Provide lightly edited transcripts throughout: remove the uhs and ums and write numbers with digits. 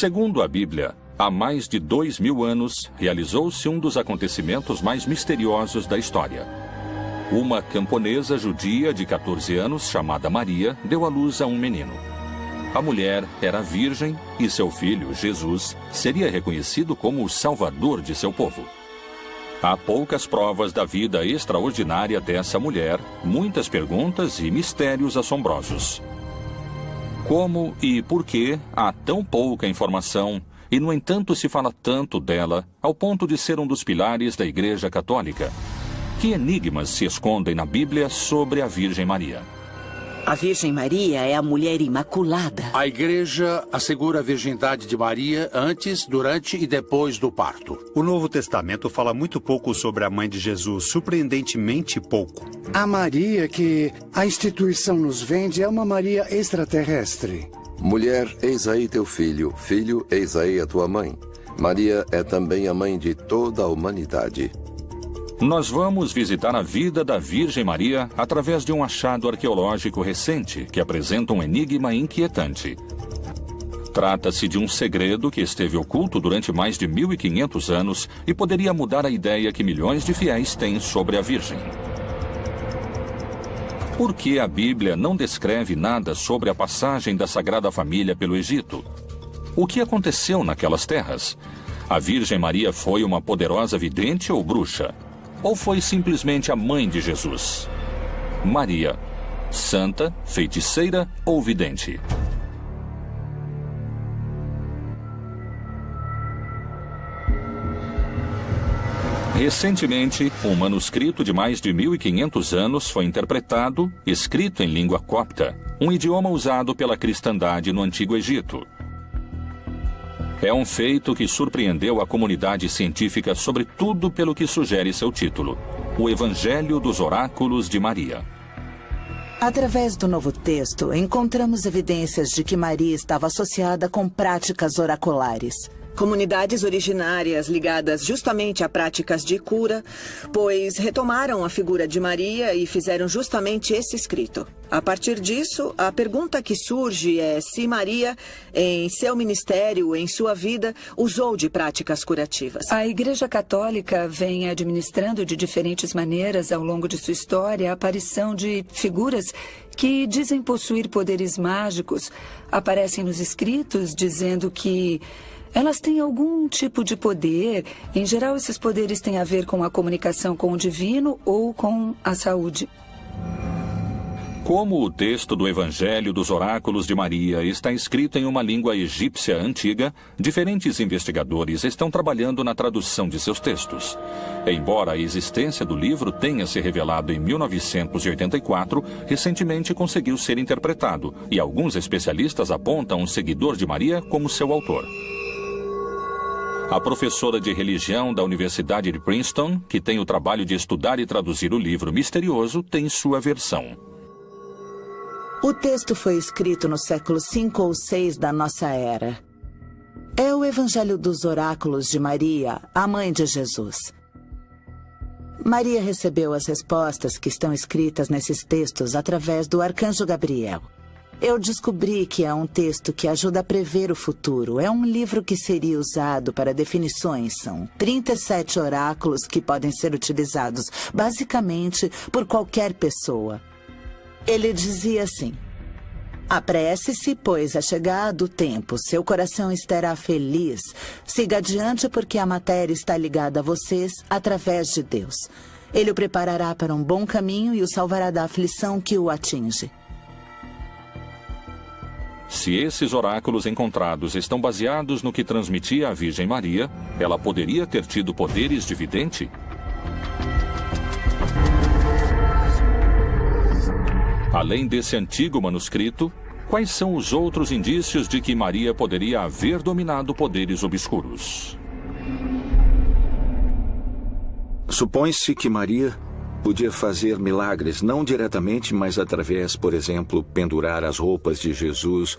Segundo a Bíblia, há mais de 2000 anos, realizou-se um dos acontecimentos mais misteriosos da história. Uma camponesa judia de 14 anos, chamada Maria, deu à luz a um menino. A mulher era virgem e seu filho, Jesus, seria reconhecido como o salvador de seu povo. Há poucas provas da vida extraordinária dessa mulher, muitas perguntas e mistérios assombrosos. Como e por que há tão pouca informação e, no entanto, se fala tanto dela ao ponto de ser um dos pilares da Igreja Católica? Que enigmas se escondem na Bíblia sobre a Virgem Maria? A Virgem Maria é a mulher imaculada. A Igreja assegura a virgindade de Maria antes, durante e depois do parto. O Novo Testamento fala muito pouco sobre a mãe de Jesus, surpreendentemente pouco. A Maria que a instituição nos vende é uma Maria extraterrestre. Mulher, eis aí teu filho. Filho, eis aí a tua mãe. Maria é também a mãe de toda a humanidade. Nós vamos visitar a vida da Virgem Maria através de um achado arqueológico recente que apresenta um enigma inquietante. Trata-se de um segredo que esteve oculto durante mais de 1500 anos e poderia mudar a ideia que milhões de fiéis têm sobre a Virgem. Por que a Bíblia não descreve nada sobre a passagem da Sagrada Família pelo Egito? O que aconteceu naquelas terras? A Virgem Maria foi uma poderosa vidente ou bruxa? Ou foi simplesmente a mãe de Jesus? Maria, santa, feiticeira ou vidente? Recentemente, um manuscrito de mais de 1500 anos foi interpretado, escrito em língua copta, um idioma usado pela cristandade no Antigo Egito. É um feito que surpreendeu a comunidade científica, sobretudo pelo que sugere seu título: O Evangelho dos Oráculos de Maria. Através do Novo Texto, encontramos evidências de que Maria estava associada com práticas oraculares. Comunidades originárias ligadas justamente a práticas de cura, pois retomaram a figura de Maria e fizeram justamente esse escrito. A partir disso, a pergunta que surge é se Maria, em seu ministério, em sua vida, usou de práticas curativas. A Igreja Católica vem administrando de diferentes maneiras ao longo de sua história a aparição de figuras que dizem possuir poderes mágicos. Aparecem nos escritos dizendo que elas têm algum tipo de poder. Em geral, esses poderes têm a ver com a comunicação com o divino ou com a saúde. Como o texto do Evangelho dos Oráculos de Maria está escrito em uma língua egípcia antiga, diferentes investigadores estão trabalhando na tradução de seus textos. Embora a existência do livro tenha se revelado em 1984, recentemente conseguiu ser interpretado, e alguns especialistas apontam um seguidor de Maria como seu autor. A professora de religião da Universidade de Princeton, que tem o trabalho de estudar e traduzir o livro misterioso, tem sua versão. O texto foi escrito no século V ou VI da nossa era. É o Evangelho dos Oráculos de Maria, a mãe de Jesus. Maria recebeu as respostas que estão escritas nesses textos através do arcanjo Gabriel. Eu descobri que é um texto que ajuda a prever o futuro. É um livro que seria usado para definições. São 37 oráculos que podem ser utilizados, basicamente, por qualquer pessoa. Ele dizia assim: apresse-se, pois é chegado o tempo. Seu coração estará feliz. Siga adiante, porque a matéria está ligada a vocês através de Deus. Ele o preparará para um bom caminho e o salvará da aflição que o atinge. Se esses oráculos encontrados estão baseados no que transmitia a Virgem Maria, ela poderia ter tido poderes de vidente? Além desse antigo manuscrito, quais são os outros indícios de que Maria poderia haver dominado poderes obscuros? Supõe-se que Maria podia fazer milagres, não diretamente, mas através, por exemplo, pendurar as roupas de Jesus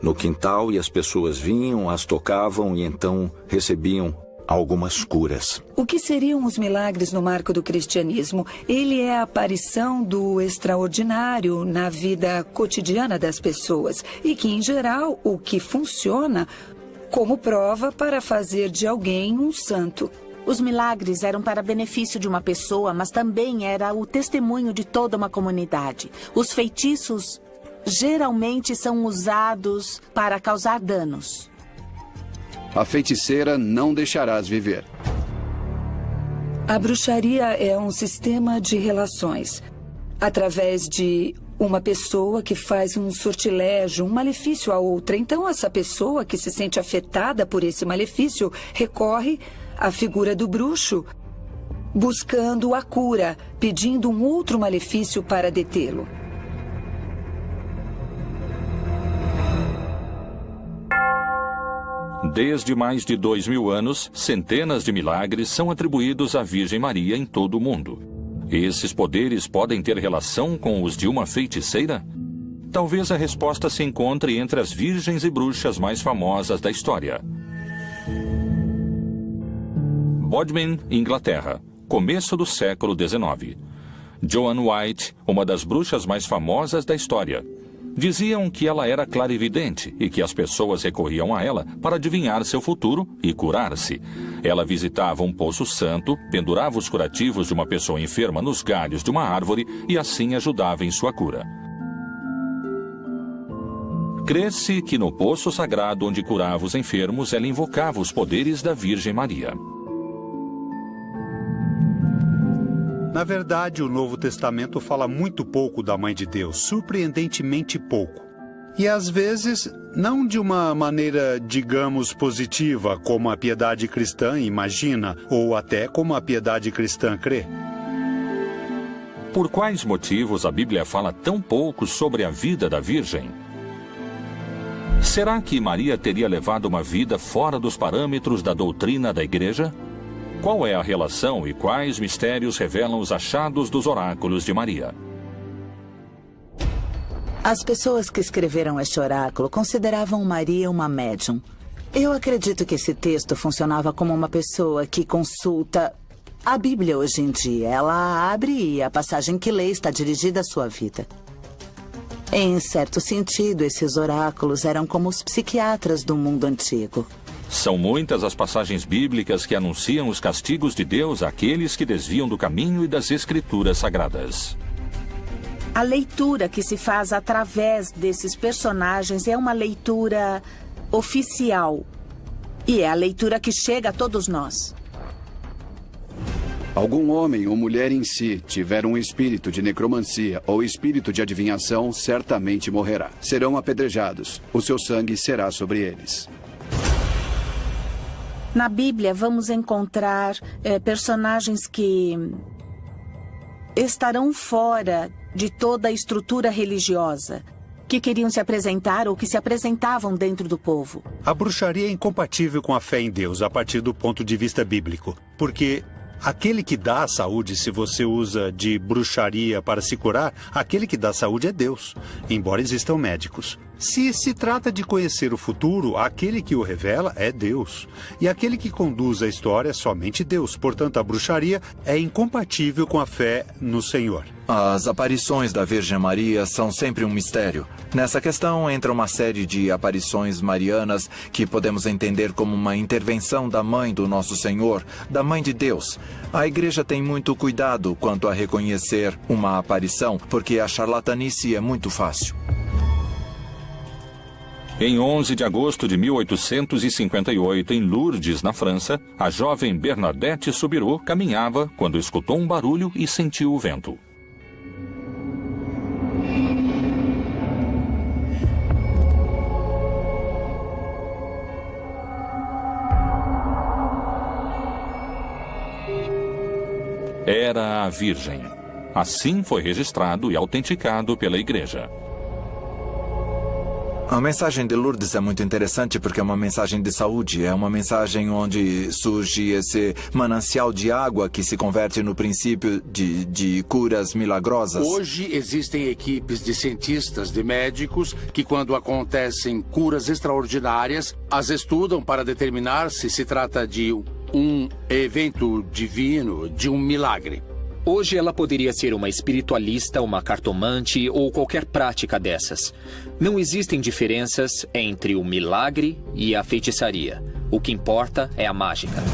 no quintal e as pessoas vinham, as tocavam e então recebiam algumas curas. O que seriam os milagres no marco do cristianismo? Ele é a aparição do extraordinário na vida cotidiana das pessoas e que, em geral, o que funciona como prova para fazer de alguém um santo. Os milagres eram para benefício de uma pessoa, mas também era o testemunho de toda uma comunidade. Os feitiços geralmente são usados para causar danos. A feiticeira não deixarás viver. A bruxaria é um sistema de relações. Através de uma pessoa que faz um sortilégio, um malefício a outra. Então, essa pessoa que se sente afetada por esse malefício recorre à figura do bruxo, buscando a cura, pedindo um outro malefício para detê-lo. Desde mais de 2000 anos, centenas de milagres são atribuídos à Virgem Maria em todo o mundo. Esses poderes podem ter relação com os de uma feiticeira? Talvez a resposta se encontre entre as virgens e bruxas mais famosas da história. Bodmin, Inglaterra, começo do século XIX. Joan White, uma das bruxas mais famosas da história. Diziam que ela era clarividente e que as pessoas recorriam a ela para adivinhar seu futuro e curar-se. Ela visitava um poço santo, pendurava os curativos de uma pessoa enferma nos galhos de uma árvore e assim ajudava em sua cura. Crê-se que no poço sagrado onde curava os enfermos, ela invocava os poderes da Virgem Maria. Na verdade, o Novo Testamento fala muito pouco da Mãe de Deus, surpreendentemente pouco. E às vezes, não de uma maneira, digamos, positiva, como a piedade cristã imagina, ou até como a piedade cristã crê. Por quais motivos a Bíblia fala tão pouco sobre a vida da Virgem? Será que Maria teria levado uma vida fora dos parâmetros da doutrina da Igreja? Qual é a relação e quais mistérios revelam os achados dos oráculos de Maria? As pessoas que escreveram este oráculo consideravam Maria uma médium. Eu acredito que esse texto funcionava como uma pessoa que consulta a Bíblia hoje em dia. Ela a abre e a passagem que lê está dirigida à sua vida. Em certo sentido, esses oráculos eram como os psiquiatras do mundo antigo. São muitas as passagens bíblicas que anunciam os castigos de Deus àqueles que desviam do caminho e das Escrituras Sagradas. A leitura que se faz através desses personagens é uma leitura oficial. E é a leitura que chega a todos nós. Algum homem ou mulher em si tiver um espírito de necromancia ou espírito de adivinhação, certamente morrerá. Serão apedrejados. O seu sangue será sobre eles. Na Bíblia, vamos encontrar personagens que estarão fora de toda a estrutura religiosa, que queriam se apresentar ou que se apresentavam dentro do povo. A bruxaria é incompatível com a fé em Deus a partir do ponto de vista bíblico, porque aquele que dá a saúde, se você usa de bruxaria para se curar, aquele que dá a saúde é Deus, embora existam médicos. Se se trata de conhecer o futuro, aquele que o revela é Deus. E aquele que conduz a história é somente Deus. Portanto, a bruxaria é incompatível com a fé no Senhor. As aparições da Virgem Maria são sempre um mistério. Nessa questão entra uma série de aparições marianas que podemos entender como uma intervenção da Mãe do Nosso Senhor, da Mãe de Deus. A Igreja tem muito cuidado quanto a reconhecer uma aparição, porque a charlatanice é muito fácil. Em 11 de agosto de 1858, em Lourdes, na França, a jovem Bernadette Soubirous caminhava quando escutou um barulho e sentiu o vento. Era a Virgem. Assim foi registrado e autenticado pela Igreja. A mensagem de Lourdes é muito interessante porque é uma mensagem de saúde, é uma mensagem onde surge esse manancial de água que se converte no princípio de curas milagrosas. Hoje existem equipes de cientistas, de médicos, que quando acontecem curas extraordinárias, as estudam para determinar se se trata de um evento divino, de um milagre. Hoje ela poderia ser uma espiritualista, uma cartomante ou qualquer prática dessas. Não existem diferenças entre o milagre e a feitiçaria. O que importa é a mágica.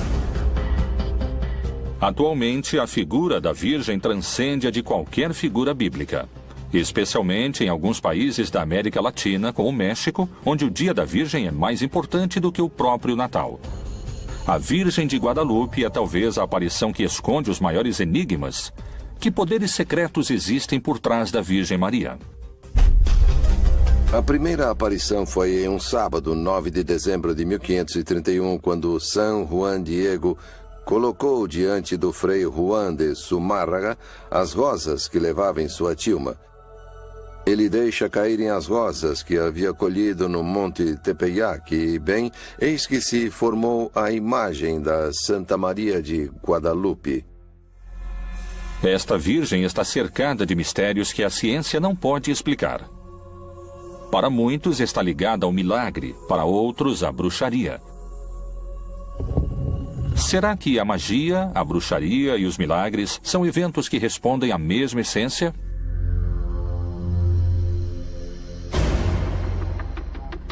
Atualmente, a figura da Virgem transcende a de qualquer figura bíblica, especialmente em alguns países da América Latina, como o México, onde o Dia da Virgem é mais importante do que o próprio Natal. A Virgem de Guadalupe é talvez a aparição que esconde os maiores enigmas. Que poderes secretos existem por trás da Virgem Maria? A primeira aparição foi em um sábado, 9 de dezembro de 1531, quando São Juan Diego colocou diante do frei Juan de Zumárraga as rosas que levava em sua tilma. Ele deixa caírem as rosas que havia colhido no Monte Tepeyac e, bem, eis que se formou a imagem da Santa Maria de Guadalupe. Esta Virgem está cercada de mistérios que a ciência não pode explicar. Para muitos está ligada ao milagre, para outros à bruxaria. Será que a magia, a bruxaria e os milagres são eventos que respondem à mesma essência?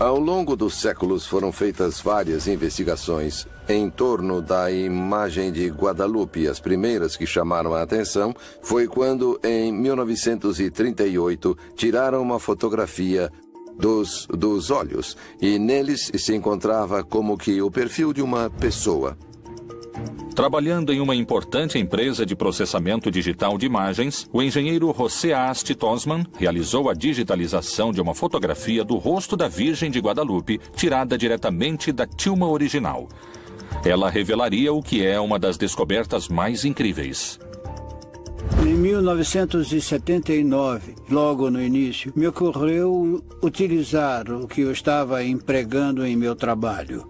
Ao longo dos séculos foram feitas várias investigações em torno da imagem de Guadalupe. As primeiras que chamaram a atenção foi quando, em 1938, tiraram uma fotografia dos olhos e neles se encontrava como que o perfil de uma pessoa. Trabalhando em uma importante empresa de processamento digital de imagens, o engenheiro José Asti Tosman realizou a digitalização de uma fotografia do rosto da Virgem de Guadalupe, tirada diretamente da tilma original. Ela revelaria o que é uma das descobertas mais incríveis. Em 1979, logo no início, me ocorreu utilizar o que eu estava empregando em meu trabalho.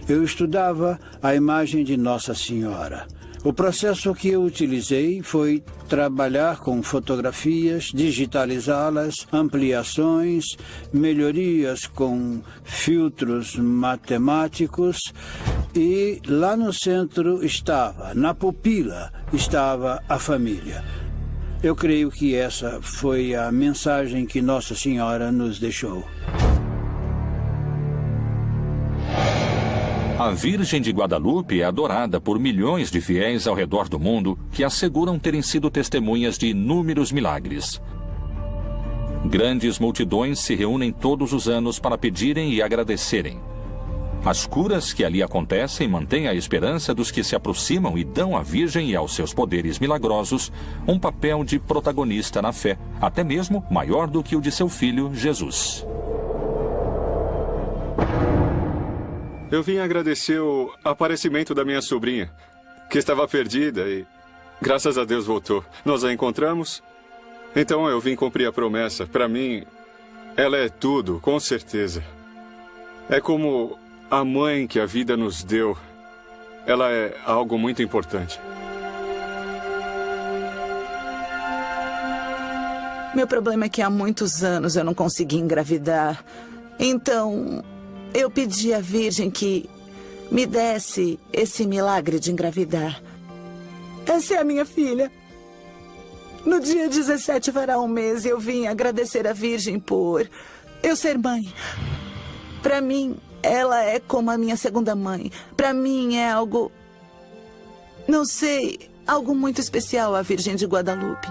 Eu estudava a imagem de Nossa Senhora. O processo que eu utilizei foi trabalhar com fotografias, digitalizá-las, ampliações, melhorias com filtros matemáticos e lá no centro estava, na pupila, estava a família. Eu creio que essa foi a mensagem que Nossa Senhora nos deixou. A Virgem de Guadalupe é adorada por milhões de fiéis ao redor do mundo que asseguram terem sido testemunhas de inúmeros milagres. Grandes multidões se reúnem todos os anos para pedirem e agradecerem. As curas que ali acontecem mantêm a esperança dos que se aproximam e dão à Virgem e aos seus poderes milagrosos um papel de protagonista na fé, até mesmo maior do que o de seu filho Jesus. Eu vim agradecer o aparecimento da minha sobrinha, que estava perdida e, graças a Deus, voltou. Nós a encontramos, então eu vim cumprir a promessa. Para mim, ela é tudo, com certeza. É como a mãe que a vida nos deu. Ela é algo muito importante. Meu problema é que há muitos anos eu não consegui engravidar. Então, eu pedi à Virgem que me desse esse milagre de engravidar. Essa é a minha filha. No dia 17 fará um mês e eu vim agradecer à Virgem por eu ser mãe. Para mim, ela é como a minha segunda mãe. Para mim é algo, não sei, algo muito especial a Virgem de Guadalupe.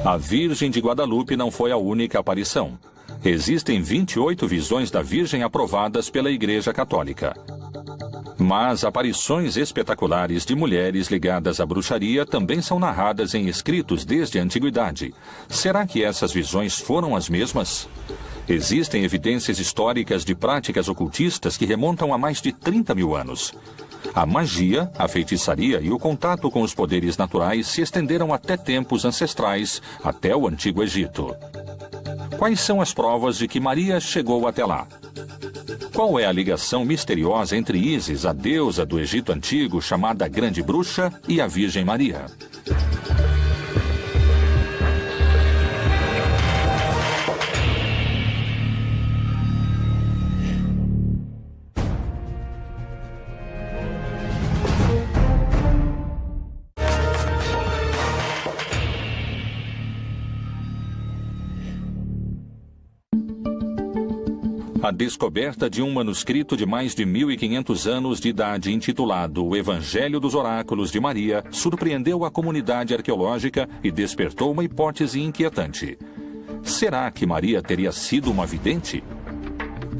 A Virgem de Guadalupe não foi a única aparição. Existem 28 visões da Virgem aprovadas pela Igreja Católica. Mas aparições espetaculares de mulheres ligadas à bruxaria também são narradas em escritos desde a antiguidade. Será que essas visões foram as mesmas? Existem evidências históricas de práticas ocultistas que remontam a mais de 30 mil anos. A magia, a feitiçaria e o contato com os poderes naturais se estenderam até tempos ancestrais, até o Antigo Egito. Quais são as provas de que Maria chegou até lá? Qual é a ligação misteriosa entre Ísis, a deusa do Egito Antigo, chamada Grande Bruxa, e a Virgem Maria? A descoberta de um manuscrito de mais de 1.500 anos de idade intitulado O Evangelho dos Oráculos de Maria surpreendeu a comunidade arqueológica e despertou uma hipótese inquietante. Será que Maria teria sido uma vidente?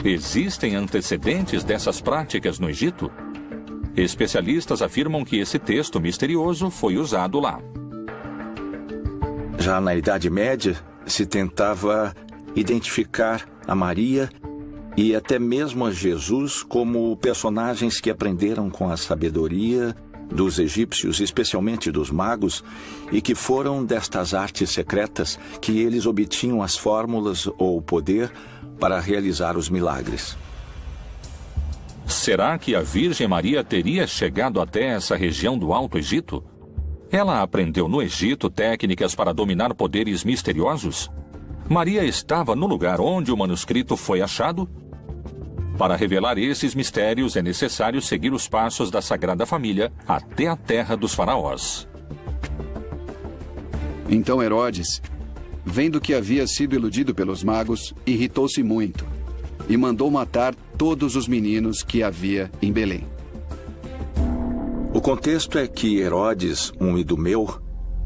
Existem antecedentes dessas práticas no Egito? Especialistas afirmam que esse texto misterioso foi usado lá. Já na Idade Média, se tentava identificar a Maria e até mesmo a Jesus como personagens que aprenderam com a sabedoria dos egípcios, especialmente dos magos, e que foram destas artes secretas que eles obtinham as fórmulas ou o poder para realizar os milagres. Será que a Virgem Maria teria chegado até essa região do Alto Egito? Ela aprendeu no Egito técnicas para dominar poderes misteriosos? Maria estava no lugar onde o manuscrito foi achado? Para revelar esses mistérios, é necessário seguir os passos da Sagrada Família até a terra dos faraós. Então Herodes, vendo que havia sido iludido pelos magos, irritou-se muito e mandou matar todos os meninos que havia em Belém. O contexto é que Herodes, um idumeu,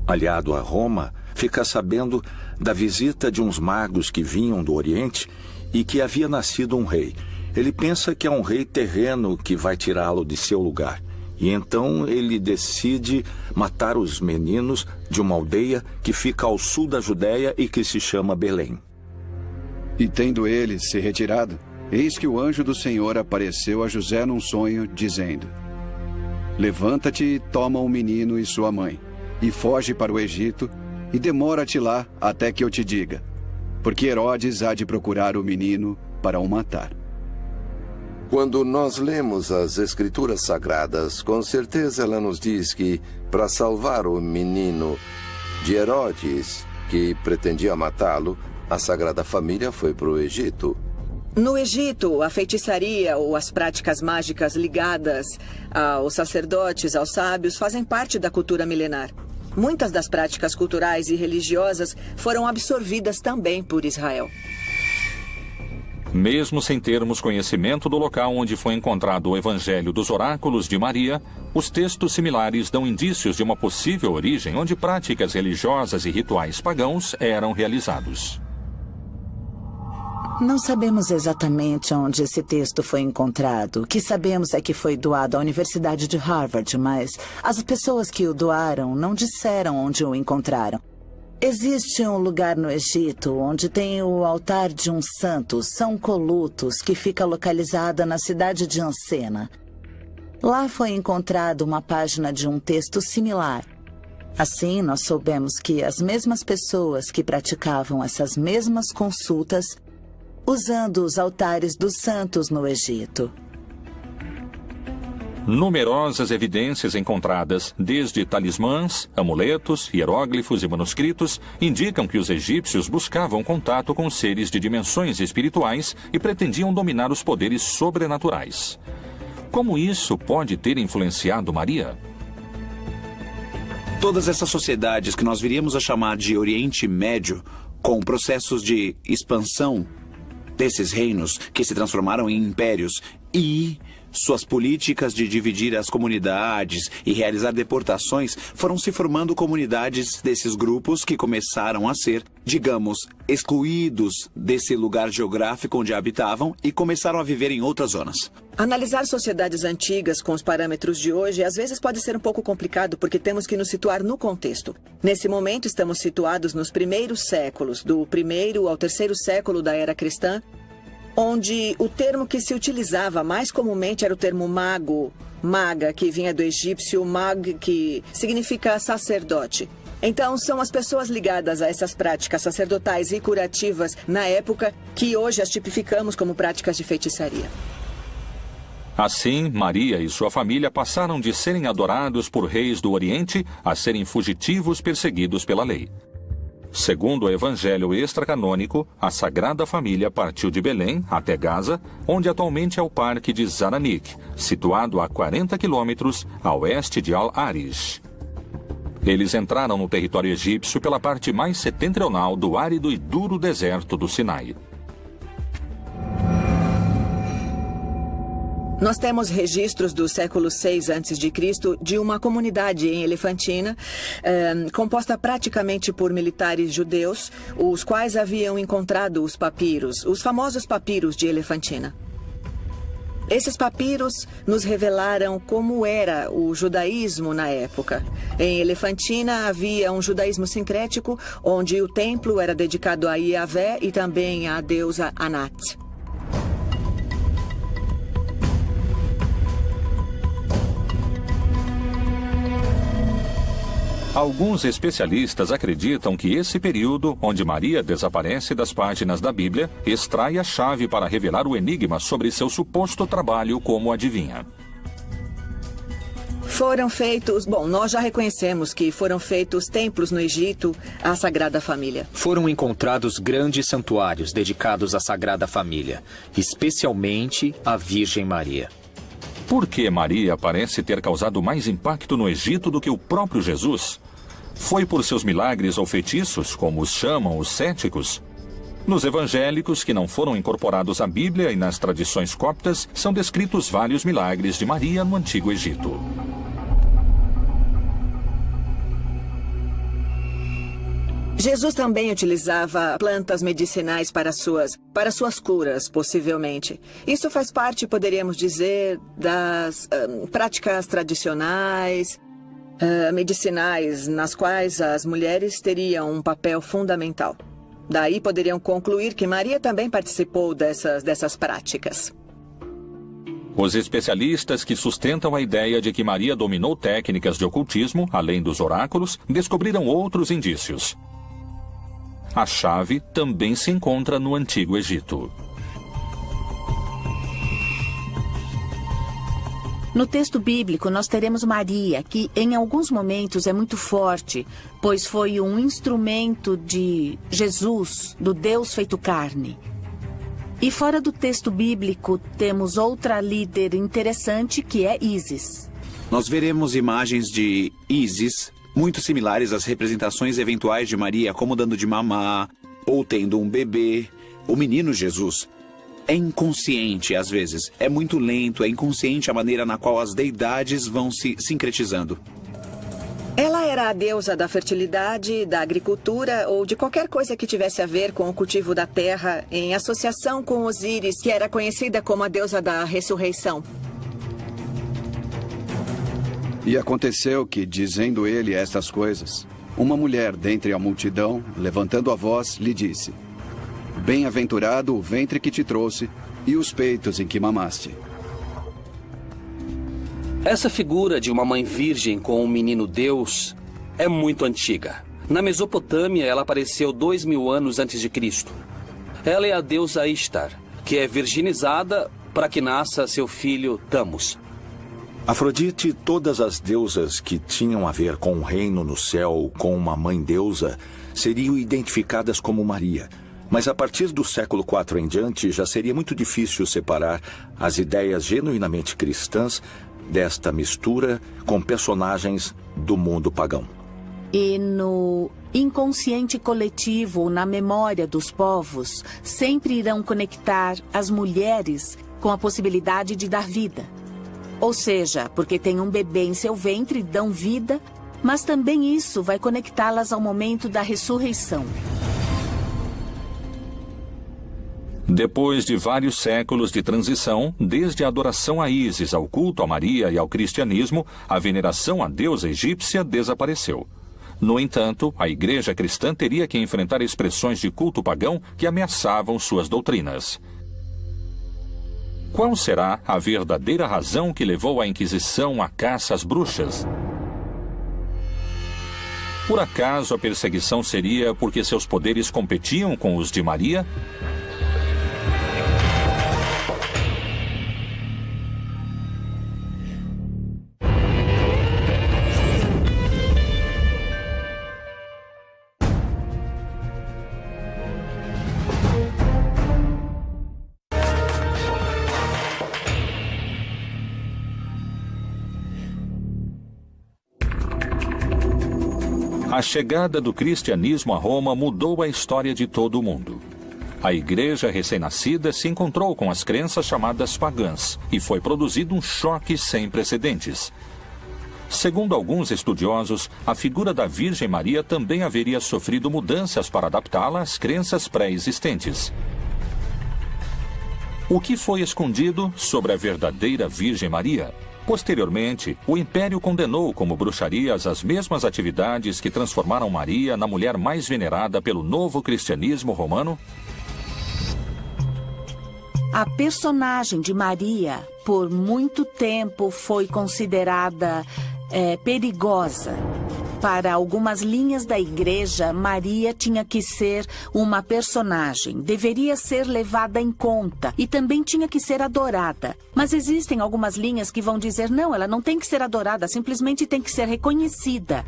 aliado a Roma, fica sabendo da visita de uns magos que vinham do Oriente e que havia nascido um rei. Ele pensa que é um rei terreno que vai tirá-lo de seu lugar. E então ele decide matar os meninos de uma aldeia que fica ao sul da Judéia e que se chama Belém. E tendo ele se retirado, eis que o anjo do Senhor apareceu a José num sonho, dizendo: Levanta-te e toma o menino e sua mãe, e foge para o Egito, e demora-te lá até que eu te diga, porque Herodes há de procurar o menino para o matar. Quando nós lemos as Escrituras Sagradas, com certeza ela nos diz que, para salvar o menino de Herodes, que pretendia matá-lo, a Sagrada Família foi para o Egito. No Egito, a feitiçaria ou as práticas mágicas ligadas aos sacerdotes, aos sábios, fazem parte da cultura milenar. Muitas das práticas culturais e religiosas foram absorvidas também por Israel. Mesmo sem termos conhecimento do local onde foi encontrado o Evangelho dos Oráculos de Maria, os textos similares dão indícios de uma possível origem onde práticas religiosas e rituais pagãos eram realizados. Não sabemos exatamente onde esse texto foi encontrado. O que sabemos é que foi doado à Universidade de Harvard, mas as pessoas que o doaram não disseram onde o encontraram. Existe um lugar no Egito onde tem o altar de um santo, São Colutos, que fica localizada na cidade de Ansena. Lá foi encontrada uma página de um texto similar. Assim, nós soubemos que as mesmas pessoas que praticavam essas mesmas consultas usando os altares dos santos no Egito. Numerosas evidências encontradas, desde talismãs, amuletos, hieróglifos e manuscritos, indicam que os egípcios buscavam contato com seres de dimensões espirituais e pretendiam dominar os poderes sobrenaturais. Como isso pode ter influenciado Maria? Todas essas sociedades que nós viríamos a chamar de Oriente Médio, com processos de expansão desses reinos que se transformaram em impérios e suas políticas de dividir as comunidades e realizar deportações, foram se formando comunidades desses grupos que começaram a ser, digamos, excluídos desse lugar geográfico onde habitavam e começaram a viver em outras zonas. Analisar sociedades antigas com os parâmetros de hoje às vezes pode ser um pouco complicado porque temos que nos situar no contexto. Nesse momento estamos situados nos primeiros séculos, do 1º ao 3º século da era cristã, onde o termo que se utilizava mais comumente era o termo mago, maga, que vinha do egípcio mag, que significa sacerdote. Então, são as pessoas ligadas a essas práticas sacerdotais e curativas na época que hoje as tipificamos como práticas de feitiçaria. Assim, Maria e sua família passaram de serem adorados por reis do Oriente a serem fugitivos perseguidos pela lei. Segundo o Evangelho extracanônico, a Sagrada Família partiu de Belém até Gaza, onde atualmente é o Parque de Zaranik, situado a 40 quilômetros a oeste de Al-Arish. Eles entraram no território egípcio pela parte mais setentrional do árido e duro deserto do Sinai. Nós temos registros do século VI a.C. de uma comunidade em Elefantina, composta praticamente por militares judeus, os quais haviam encontrado os papiros, os famosos papiros de Elefantina. Esses papiros nos revelaram como era o judaísmo na época. Em Elefantina havia um judaísmo sincrético, onde o templo era dedicado a Yahvé e também à deusa Anat. Alguns especialistas acreditam que esse período, onde Maria desaparece das páginas da Bíblia, extrai a chave para revelar o enigma sobre seu suposto trabalho como adivinha. Foram feitos... Bom, nós já reconhecemos que foram feitos templos no Egito à Sagrada Família. Foram encontrados grandes santuários dedicados à Sagrada Família, especialmente à Virgem Maria. Por que Maria parece ter causado mais impacto no Egito do que o próprio Jesus? Foi por seus milagres ou feitiços, como os chamam os céticos? Nos evangélicos, que não foram incorporados à Bíblia e nas tradições coptas, são descritos vários milagres de Maria no Antigo Egito. Jesus também utilizava plantas medicinais para suas curas, possivelmente. Isso faz parte, poderíamos dizer, das práticas tradicionais, medicinais, nas quais as mulheres teriam um papel fundamental. Daí poderiam concluir que Maria também participou dessas práticas. Os especialistas que sustentam a ideia de que Maria dominou técnicas de ocultismo, além dos oráculos, descobriram outros indícios. A chave também se encontra no Antigo Egito. No texto bíblico, nós teremos Maria, que em alguns momentos é muito forte, pois foi um instrumento de Jesus, do Deus feito carne. E fora do texto bíblico, temos outra líder interessante, que é Ísis. Nós veremos imagens de Ísis muito similares às representações eventuais de Maria, como dando de mamar, ou tendo um bebê, o menino Jesus. É inconsciente, às vezes. É muito lento, é inconsciente a maneira na qual as deidades vão se sincretizando. Ela era a deusa da fertilidade, da agricultura ou de qualquer coisa que tivesse a ver com o cultivo da terra, em associação com Osíris, que era conhecida como a deusa da ressurreição. E aconteceu que, dizendo ele estas coisas, uma mulher dentre a multidão, levantando a voz, lhe disse: Bem-aventurado o ventre que te trouxe e os peitos em que mamaste. Essa figura de uma mãe virgem com um menino Deus é muito antiga. Na Mesopotâmia, ela apareceu 2000 anos antes de Cristo. Ela é a deusa Ishtar, que é virginizada para que nasça seu filho Thamus. Afrodite e todas as deusas que tinham a ver com o reino no céu, com uma mãe deusa, seriam identificadas como Maria. Mas a partir do século IV em diante, já seria muito difícil separar as ideias genuinamente cristãs desta mistura com personagens do mundo pagão. E no inconsciente coletivo, ou na memória dos povos, sempre irão conectar as mulheres com a possibilidade de dar vida. Ou seja, porque tem um bebê em seu ventre, dão vida, mas também isso vai conectá-las ao momento da ressurreição. Depois de vários séculos de transição, desde a adoração a Ísis ao culto a Maria e ao cristianismo, a veneração à deusa egípcia desapareceu. No entanto, a igreja cristã teria que enfrentar expressões de culto pagão que ameaçavam suas doutrinas. Qual será a verdadeira razão que levou a Inquisição à caça às bruxas? Por acaso a perseguição seria porque seus poderes competiam com os de Maria? A chegada do cristianismo a Roma mudou a história de todo o mundo. A igreja recém-nascida se encontrou com as crenças chamadas pagãs e foi produzido um choque sem precedentes. Segundo alguns estudiosos, a figura da Virgem Maria também haveria sofrido mudanças para adaptá-la às crenças pré-existentes. O que foi escondido sobre a verdadeira Virgem Maria? Posteriormente, o Império condenou como bruxarias as mesmas atividades que transformaram Maria na mulher mais venerada pelo novo cristianismo romano? A personagem de Maria, por muito tempo, foi considerada perigosa. Para algumas linhas da igreja, Maria tinha que ser uma personagem, deveria ser levada em conta e também tinha que ser adorada. Mas existem algumas linhas que vão dizer, não, ela não tem que ser adorada, simplesmente tem que ser reconhecida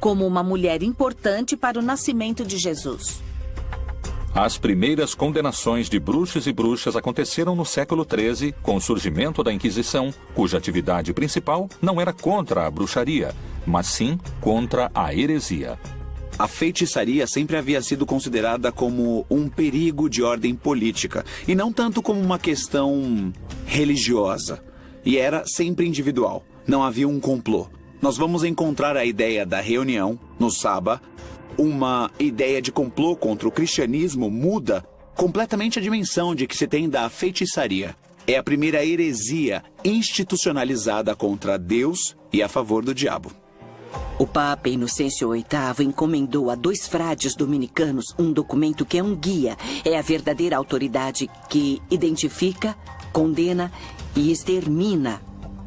como uma mulher importante para o nascimento de Jesus. As primeiras condenações de bruxos e bruxas aconteceram no século XIII, com o surgimento da Inquisição, cuja atividade principal não era contra a bruxaria, mas sim contra a heresia. A feitiçaria sempre havia sido considerada como um perigo de ordem política, e não tanto como uma questão religiosa. E era sempre individual, não havia um complô. Nós vamos encontrar a ideia da reunião, no Saba. Uma ideia de complô contra o cristianismo muda completamente a dimensão de que se tem da feitiçaria. É a primeira heresia institucionalizada contra Deus e a favor do diabo. O Papa Inocêncio VIII encomendou a 2 frades dominicanos um documento que é um guia. É a verdadeira autoridade que identifica, condena e extermina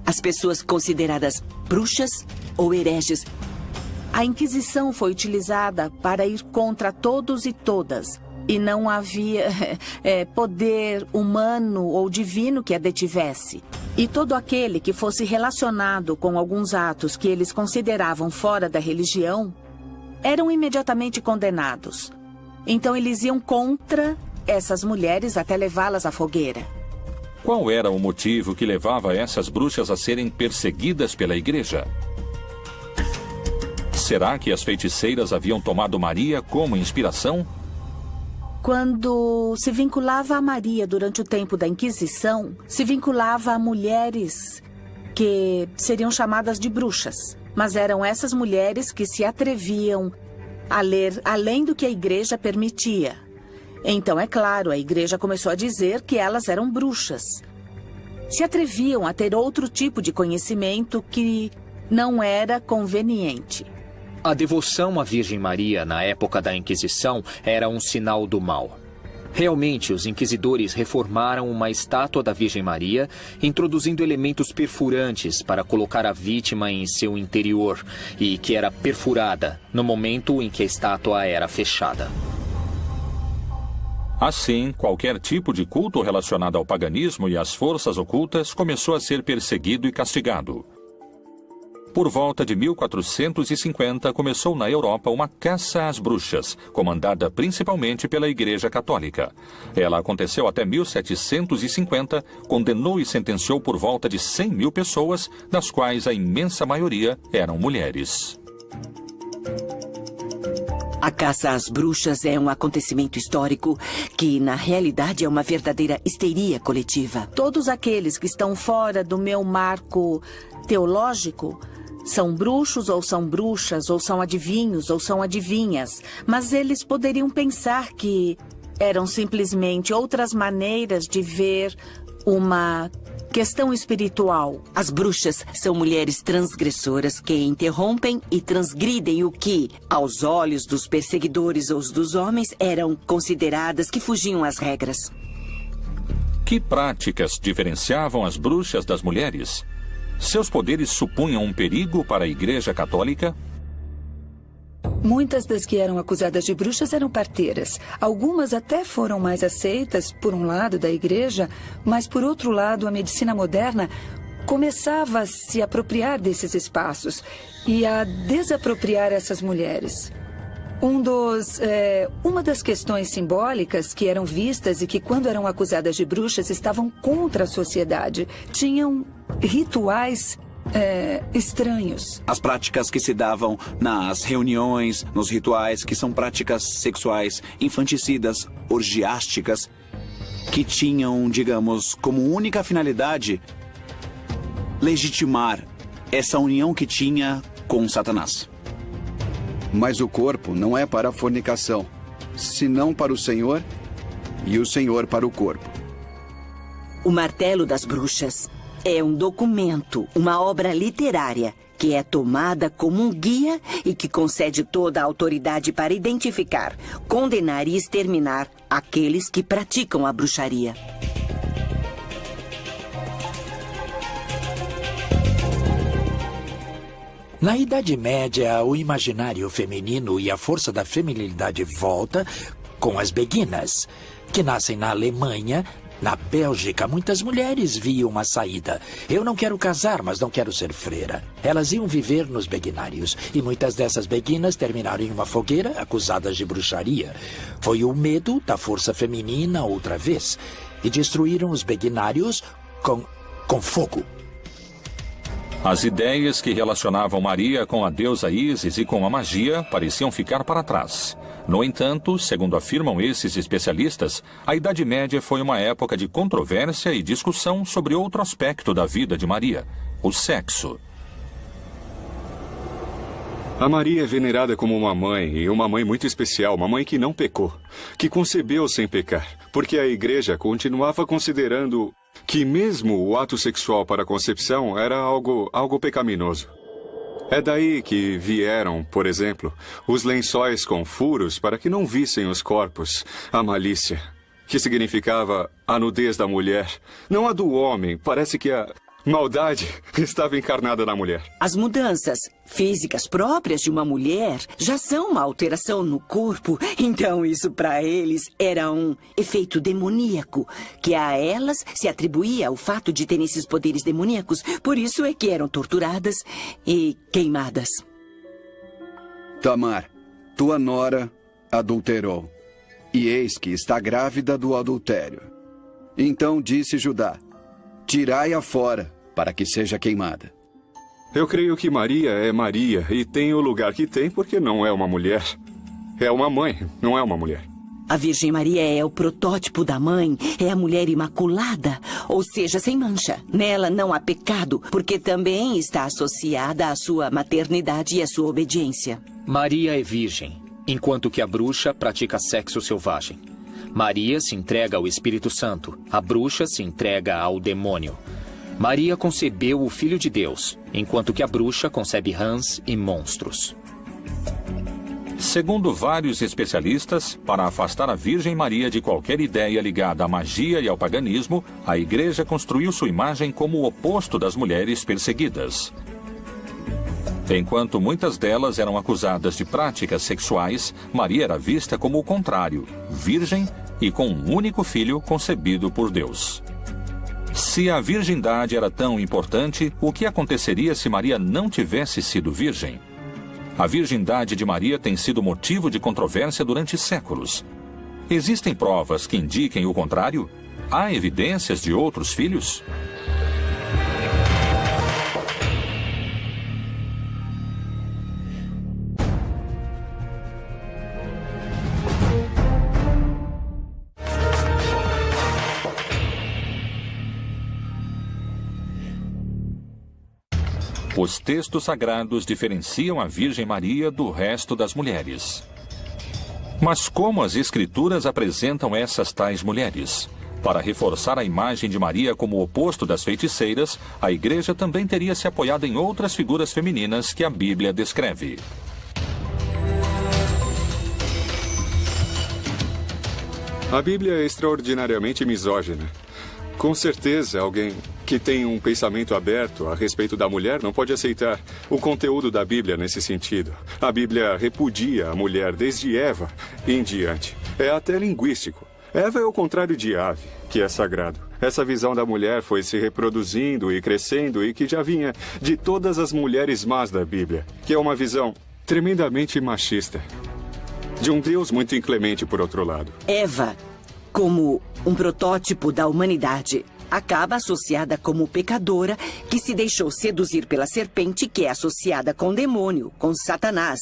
as pessoas consideradas bruxas ou hereges. A Inquisição foi utilizada para ir contra todos e todas. E não havia poder humano ou divino que a detivesse. E todo aquele que fosse relacionado com alguns atos que eles consideravam fora da religião, eram imediatamente condenados. Então eles iam contra essas mulheres até levá-las à fogueira. Qual era o motivo que levava essas bruxas a serem perseguidas pela igreja? Será que as feiticeiras haviam tomado Maria como inspiração? Quando se vinculava a Maria durante o tempo da Inquisição, se vinculava a mulheres que seriam chamadas de bruxas. Mas eram essas mulheres que se atreviam a ler além do que a igreja permitia. Então, é claro, a igreja começou a dizer que elas eram bruxas. Se atreviam a ter outro tipo de conhecimento que não era conveniente. A devoção à Virgem Maria na época da Inquisição era um sinal do mal. Realmente, os inquisidores reformaram uma estátua da Virgem Maria, introduzindo elementos perfurantes para colocar a vítima em seu interior e que era perfurada no momento em que a estátua era fechada. Assim, qualquer tipo de culto relacionado ao paganismo e às forças ocultas começou a ser perseguido e castigado. Por volta de 1450, começou na Europa uma caça às bruxas, comandada principalmente pela Igreja Católica. Ela aconteceu até 1750, condenou e sentenciou por volta de 100 mil pessoas, das quais a imensa maioria eram mulheres. A caça às bruxas é um acontecimento histórico que, na realidade, é uma verdadeira histeria coletiva. Todos aqueles que estão fora do meu marco teológico são bruxos ou são bruxas, ou são adivinhos ou são adivinhas, mas eles poderiam pensar que eram simplesmente outras maneiras de ver uma questão espiritual. As bruxas são mulheres transgressoras que interrompem e transgridem o que, aos olhos dos perseguidores ou dos homens, eram consideradas que fugiam às regras. Que práticas diferenciavam as bruxas das mulheres? Seus poderes supunham um perigo para a Igreja Católica? Muitas das que eram acusadas de bruxas eram parteiras. Algumas até foram mais aceitas, por um lado, da igreja, mas, por outro lado, a medicina moderna começava a se apropriar desses espaços e a desapropriar essas mulheres. Uma das questões simbólicas que eram vistas e que, quando eram acusadas de bruxas, estavam contra a sociedade. Tinham rituais estranhos. As práticas que se davam nas reuniões, nos rituais, que são práticas sexuais infanticidas, orgiásticas, que tinham, digamos, como única finalidade legitimar essa união que tinha com Satanás. Mas o corpo não é para a fornicação, senão para o Senhor e o Senhor para o corpo. O Martelo das Bruxas é um documento, uma obra literária, que é tomada como um guia e que concede toda a autoridade para identificar, condenar e exterminar aqueles que praticam a bruxaria. Na Idade Média, o imaginário feminino e a força da feminilidade volta com as beguinas, que nascem na Alemanha. Na Bélgica, muitas mulheres viam uma saída. Eu não quero casar, mas não quero ser freira. Elas iam viver nos beguinários, e muitas dessas beguinas terminaram em uma fogueira acusadas de bruxaria. Foi o medo da força feminina outra vez, e destruíram os beguinários com fogo. As ideias que relacionavam Maria com a deusa Ísis e com a magia pareciam ficar para trás. No entanto, segundo afirmam esses especialistas, a Idade Média foi uma época de controvérsia e discussão sobre outro aspecto da vida de Maria, o sexo. A Maria é venerada como uma mãe, e uma mãe muito especial, uma mãe que não pecou, que concebeu sem pecar, porque a Igreja continuava considerando que mesmo o ato sexual para a concepção era algo pecaminoso. É daí que vieram, por exemplo, os lençóis com furos para que não vissem os corpos, a malícia, que significava a nudez da mulher, não a do homem. Parece que a maldade estava encarnada na mulher. As mudanças físicas próprias de uma mulher já são uma alteração no corpo, então isso para eles era um efeito demoníaco, que a elas se atribuía o fato de terem esses poderes demoníacos, por isso é que eram torturadas e queimadas. Tamar, tua nora adulterou, e eis que está grávida do adultério. Então disse Judá: tirai-a fora, para que seja queimada. Eu creio que Maria é Maria e tem o lugar que tem porque não é uma mulher. É uma mãe, não é uma mulher. A Virgem Maria é o protótipo da mãe, é a mulher imaculada, ou seja, sem mancha. Nela não há pecado, porque também está associada à sua maternidade e à sua obediência. Maria é virgem, enquanto que a bruxa pratica sexo selvagem. Maria se entrega ao Espírito Santo, a bruxa se entrega ao demônio. Maria concebeu o Filho de Deus, enquanto que a bruxa concebe rãs e monstros. Segundo vários especialistas, para afastar a Virgem Maria de qualquer ideia ligada à magia e ao paganismo, a Igreja construiu sua imagem como o oposto das mulheres perseguidas. Enquanto muitas delas eram acusadas de práticas sexuais, Maria era vista como o contrário, virgem e com um único filho concebido por Deus. Se a virgindade era tão importante, o que aconteceria se Maria não tivesse sido virgem? A virgindade de Maria tem sido motivo de controvérsia durante séculos. Existem provas que indiquem o contrário? Há evidências de outros filhos? Os textos sagrados diferenciam a Virgem Maria do resto das mulheres. Mas como as Escrituras apresentam essas tais mulheres? Para reforçar a imagem de Maria como o oposto das feiticeiras, a Igreja também teria se apoiado em outras figuras femininas que a Bíblia descreve. A Bíblia é extraordinariamente misógina. Com certeza, alguém que tem um pensamento aberto a respeito da mulher não pode aceitar o conteúdo da Bíblia nesse sentido. A Bíblia repudia a mulher desde Eva em diante. É até linguístico. Eva é o contrário de ave, que é sagrado. Essa visão da mulher foi se reproduzindo e crescendo e que já vinha de todas as mulheres más da Bíblia, que é uma visão tremendamente machista. De um Deus muito inclemente, por outro lado. Eva, como um protótipo da humanidade, acaba associada como pecadora que se deixou seduzir pela serpente, que é associada com o demônio, com Satanás.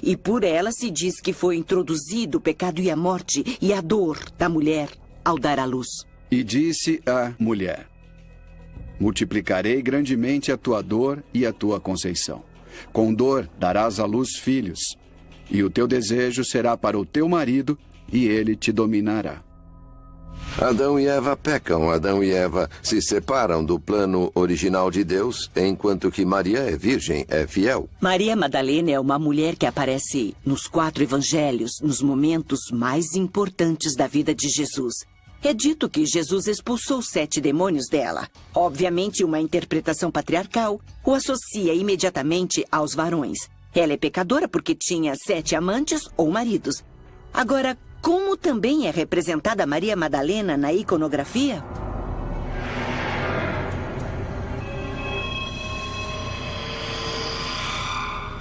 E por ela se diz que foi introduzido o pecado e a morte e a dor da mulher ao dar à luz. E disse a mulher: multiplicarei grandemente a tua dor e a tua conceição. Com dor darás à luz filhos, e o teu desejo será para o teu marido, e ele te dominará. Adão e Eva pecam. Adão e Eva se separam do plano original de Deus, enquanto que Maria é virgem, é fiel. Maria Madalena é uma mulher que aparece nos 4 evangelhos, nos momentos mais importantes da vida de Jesus. É dito que Jesus expulsou 7 demônios dela. Obviamente, uma interpretação patriarcal o associa imediatamente aos varões. Ela é pecadora porque tinha 7 amantes ou maridos. Agora, como também é representada Maria Madalena na iconografia?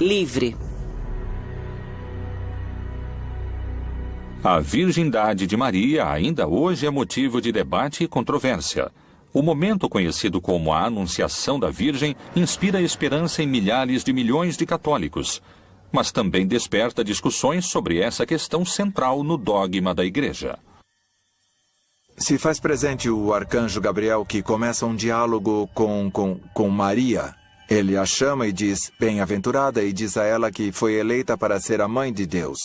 Livre. A virgindade de Maria ainda hoje é motivo de debate e controvérsia. O momento conhecido como a Anunciação da Virgem inspira esperança em milhares de milhões de católicos, mas também desperta discussões sobre essa questão central no dogma da Igreja. Se faz presente o arcanjo Gabriel, que começa um diálogo com Maria. Ele a chama e diz, bem-aventurada, e diz a ela que foi eleita para ser a mãe de Deus.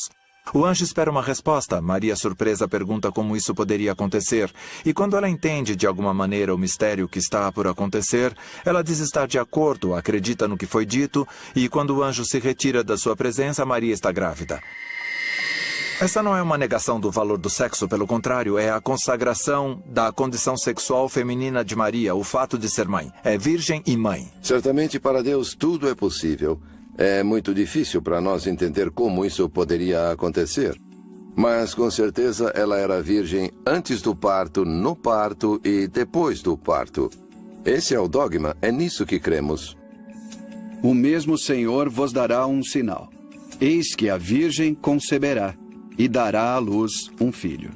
O anjo espera uma resposta. Maria, surpresa, pergunta como isso poderia acontecer. E quando ela entende de alguma maneira o mistério que está por acontecer, ela diz estar de acordo, acredita no que foi dito, e quando o anjo se retira da sua presença, Maria está grávida. Essa não é uma negação do valor do sexo, pelo contrário, é a consagração da condição sexual feminina de Maria, o fato de ser mãe. É virgem e mãe. Certamente para Deus tudo é possível. É muito difícil para nós entender como isso poderia acontecer. Mas, com certeza, ela era virgem antes do parto, no parto e depois do parto. Esse é o dogma, é nisso que cremos. O mesmo Senhor vos dará um sinal. Eis que a virgem conceberá e dará à luz um filho.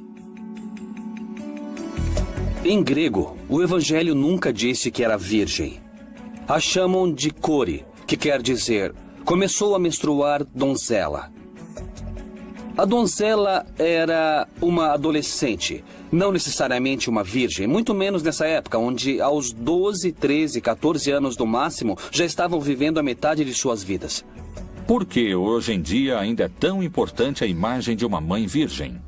Em grego, o evangelho nunca disse que era virgem. A chamam de kore, que quer dizer... começou a menstruar donzela. A donzela era uma adolescente, não necessariamente uma virgem, muito menos nessa época, onde aos 12, 13, 14 anos no máximo, já estavam vivendo a metade de suas vidas. Por que hoje em dia ainda é tão importante a imagem de uma mãe virgem?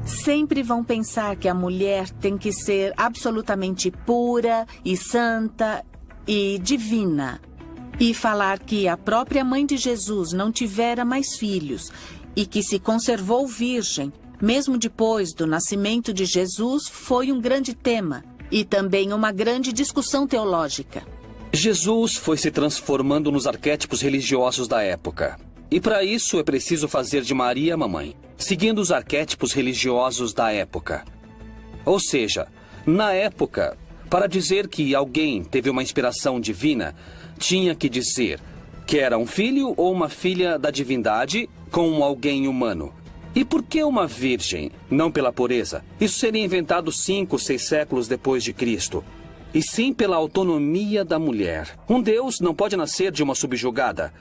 Sempre vão pensar que a mulher tem que ser absolutamente pura e santa e divina. E falar que a própria mãe de Jesus não tivera mais filhos e que se conservou virgem, mesmo depois do nascimento de Jesus, foi um grande tema e também uma grande discussão teológica. Jesus foi se transformando nos arquétipos religiosos da época. E para isso é preciso fazer de Maria mamãe, seguindo os arquétipos religiosos da época. Ou seja, na época, para dizer que alguém teve uma inspiração divina, tinha que dizer que era um filho ou uma filha da divindade com alguém humano. E por que uma virgem? Não pela pureza. Isso seria inventado 5, 6 séculos depois de Cristo. E sim pela autonomia da mulher. Um Deus não pode nascer de uma subjugada.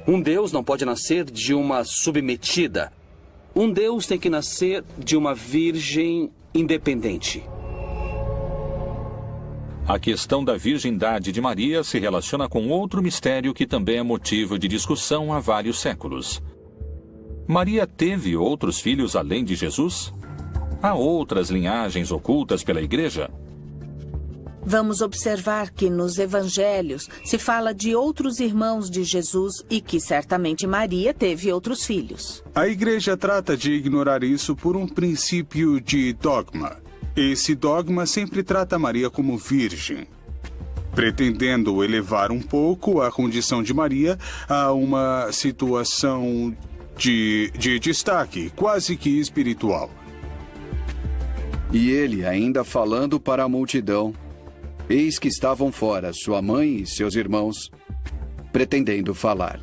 Um Deus não pode nascer de uma submetida. Um Deus tem que nascer de uma virgem independente. A questão da virgindade de Maria se relaciona com outro mistério que também é motivo de discussão há vários séculos. Maria teve outros filhos além de Jesus? Há outras linhagens ocultas pela Igreja? Vamos observar que nos evangelhos se fala de outros irmãos de Jesus e que certamente Maria teve outros filhos. A Igreja trata de ignorar isso por um princípio de dogma. Esse dogma sempre trata Maria como virgem, pretendendo elevar um pouco a condição de Maria a uma situação de destaque, quase que espiritual. E ele, ainda falando para a multidão, eis que estavam fora sua mãe e seus irmãos, pretendendo falar.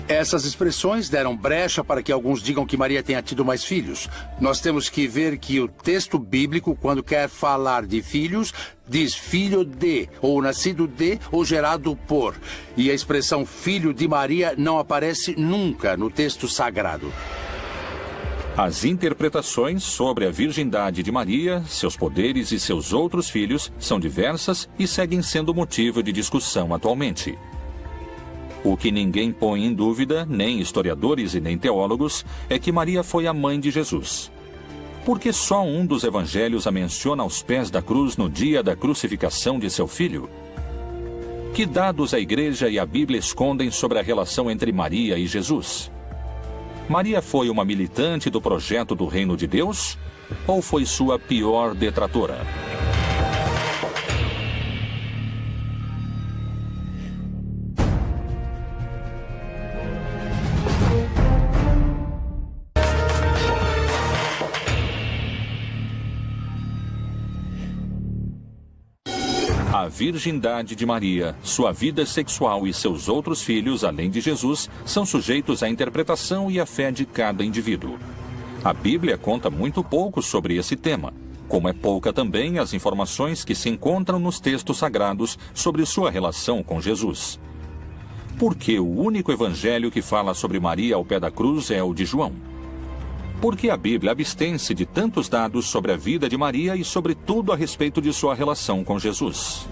Essas expressões deram brecha para que alguns digam que Maria tenha tido mais filhos. Nós temos que ver que o texto bíblico, quando quer falar de filhos, diz filho de, ou nascido de, ou gerado por. E a expressão filho de Maria não aparece nunca no texto sagrado. As interpretações sobre a virgindade de Maria, seus poderes e seus outros filhos são diversas e seguem sendo motivo de discussão atualmente. O que ninguém põe em dúvida, nem historiadores e nem teólogos, é que Maria foi a mãe de Jesus. Porque só um dos evangelhos a menciona aos pés da cruz no dia da crucificação de seu filho? Que dados a Igreja e a Bíblia escondem sobre a relação entre Maria e Jesus? Maria foi uma militante do projeto do Reino de Deus ou foi sua pior detratora? A virgindade de Maria, sua vida sexual e seus outros filhos, além de Jesus, são sujeitos à interpretação e à fé de cada indivíduo. A Bíblia conta muito pouco sobre esse tema, como é pouca também as informações que se encontram nos textos sagrados sobre sua relação com Jesus. Por que o único evangelho que fala sobre Maria ao pé da cruz é o de João? Por que a Bíblia abstém-se de tantos dados sobre a vida de Maria e sobre tudo a respeito de sua relação com Jesus?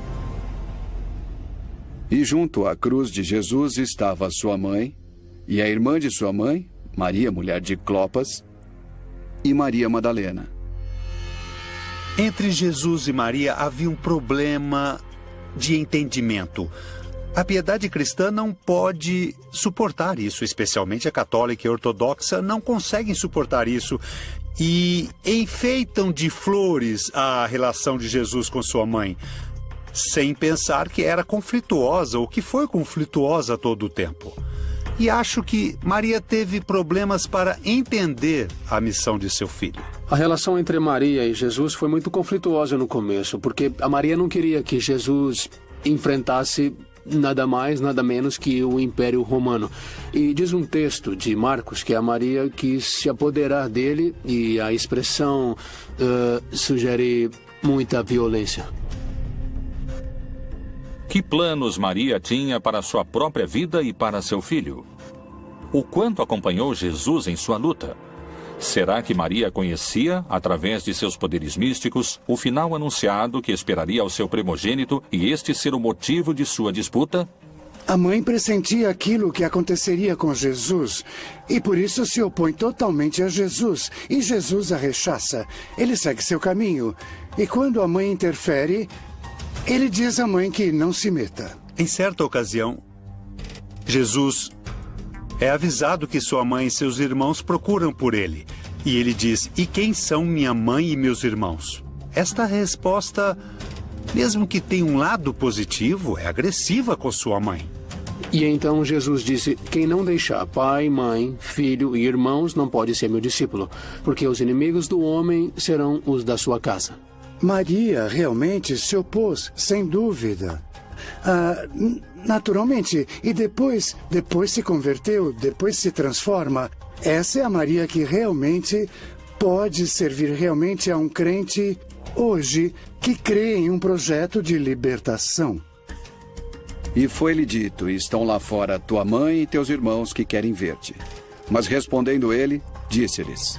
E junto à cruz de Jesus estava sua mãe, e a irmã de sua mãe, Maria, mulher de Clopas, e Maria Madalena. Entre Jesus e Maria havia um problema de entendimento. A piedade cristã não pode suportar isso, especialmente a católica e a ortodoxa não conseguem suportar isso e enfeitam de flores a relação de Jesus com sua mãe, sem pensar que era conflituosa ou que foi conflituosa todo o tempo. E acho que Maria teve problemas para entender a missão de seu filho. A relação entre Maria e Jesus foi muito conflituosa no começo, porque a Maria não queria que Jesus enfrentasse nada mais, nada menos que o Império Romano. E diz um texto de Marcos que a Maria quis se apoderar dele e a expressão sugere muita violência. Que planos Maria tinha para sua própria vida e para seu filho? O quanto acompanhou Jesus em sua luta? Será que Maria conhecia, através de seus poderes místicos, o final anunciado que esperaria ao seu primogênito e este ser o motivo de sua disputa? A mãe pressentia aquilo que aconteceria com Jesus e por isso se opõe totalmente a Jesus. E Jesus a rechaça. Ele segue seu caminho. E quando a mãe interfere, ele diz à mãe que não se meta. Em certa ocasião, Jesus é avisado que sua mãe e seus irmãos procuram por ele. E ele diz, e quem são minha mãe e meus irmãos? Esta resposta, mesmo que tenha um lado positivo, é agressiva com sua mãe. E então Jesus disse, quem não deixar pai, mãe, filho e irmãos não pode ser meu discípulo, porque os inimigos do homem serão os da sua casa. Maria realmente se opôs, sem dúvida. Naturalmente, e depois se converteu, depois se transforma. Essa é a Maria que realmente pode servir realmente a um crente hoje que crê em um projeto de libertação. E foi-lhe dito, estão lá fora tua mãe e teus irmãos que querem ver-te. Mas respondendo ele, disse-lhes,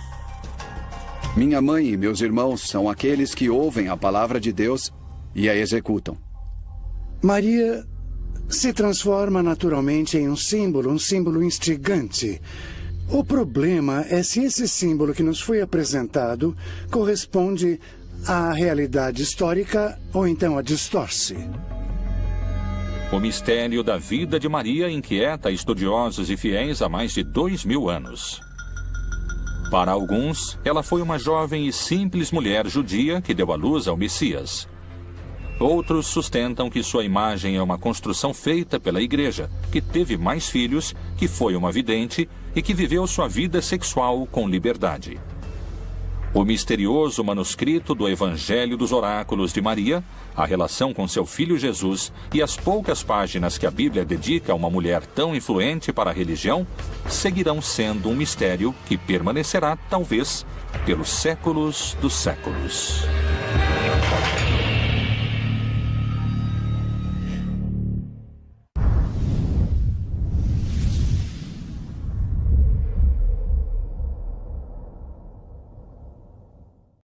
minha mãe e meus irmãos são aqueles que ouvem a palavra de Deus e a executam. Maria se transforma naturalmente em um símbolo instigante. O problema é se esse símbolo que nos foi apresentado corresponde à realidade histórica ou então a distorce. O mistério da vida de Maria inquieta estudiosos e fiéis há mais de 2000 anos. Para alguns, ela foi uma jovem e simples mulher judia que deu à luz ao Messias. Outros sustentam que sua imagem é uma construção feita pela Igreja, que teve mais filhos, que foi uma vidente e que viveu sua vida sexual com liberdade. O misterioso manuscrito do Evangelho dos Oráculos de Maria a relação com seu filho Jesus e as poucas páginas que a Bíblia dedica a uma mulher tão influente para a religião seguirão sendo um mistério que permanecerá, talvez, pelos séculos dos séculos.